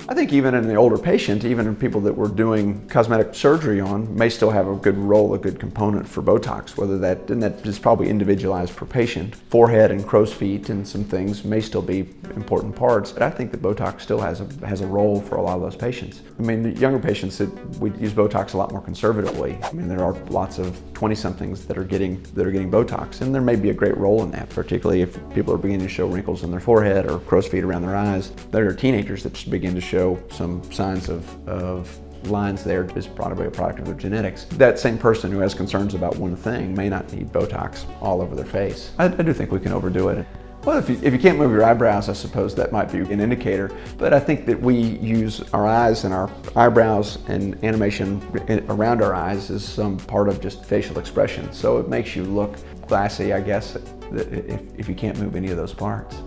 I think even in the older patient, even in people that we're doing cosmetic surgery on, may still have a good role, a good component for Botox, and that is probably individualized per patient. Forehead and crow's feet and some things may still be important parts, but I think that Botox still has a role for a lot of those patients. I mean, the younger patients, we use Botox a lot more conservatively. I mean, there are lots of 20-somethings that are getting Botox, and there may be a great role in that, particularly if people are beginning to show wrinkles in their forehead or crow's feet around their eyes. There are teenagers that begin to show some signs of lines there is probably a product of their genetics. That same person who has concerns about one thing may not need Botox all over their face. I do think we can overdo it. Well, if you can't move your eyebrows, I suppose that might be an indicator, but I think that we use our eyes and our eyebrows and animation around our eyes as some part of just facial expression. So it makes you look classy, I guess, if you can't move any of those parts.